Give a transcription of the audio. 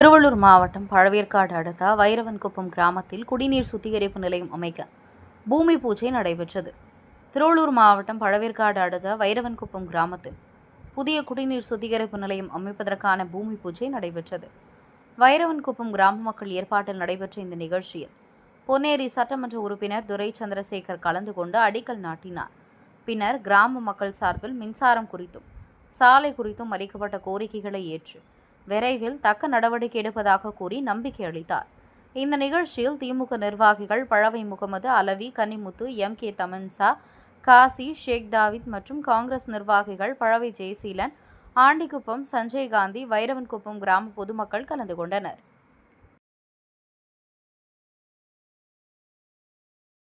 திருவள்ளூர் மாவட்டம் பழவேற்காடு அடுத்த வைரவன்குப்பம் கிராமத்தில் குடிநீர் சுத்திகரிப்பு நிலையம் அமைக்க பூமி பூஜை நடைபெற்றது. திருவள்ளூர் மாவட்டம் பழவேற்காடு அடுத்த வைரவன்குப்பம் கிராமத்தில் புதிய குடிநீர் சுத்திகரிப்பு நிலையம் அமைப்பதற்கான பூமி பூஜை நடைபெற்றது. வைரவன்குப்பம் கிராம மக்கள் ஏற்பாட்டில் நடைபெற்ற இந்த நிகழ்ச்சியில் பொன்னேரி சட்டமன்ற உறுப்பினர் துரை சந்திரசேகர் கலந்து கொண்டு அடிக்கல் நாட்டினார். பின்னர் கிராம மக்கள் சார்பில் மின்சாரம் குறித்தும் சாலை குறித்தும் அளிக்கப்பட்ட கோரிக்கைகளை ஏற்று விரைவில் தக்க நடவடிக்கை எடுப்பதாக கூறி நம்பிக்கை அளித்தார். இந்த நிகழ்ச்சியில் திமுக நிர்வாகிகள் பழவை முகமது, அலவி, கன்னிமுத்து, எம்.கே. தமன்சா, காசி, ஷேக் தாவித் மற்றும் காங்கிரஸ் நிர்வாகிகள் பழவை ஜெயசீலன், ஆண்டிக்குப்பம், சஞ்சய் காந்தி, வைரவன்குப்பம் கிராம பொதுமக்கள் கலந்து கொண்டனர்.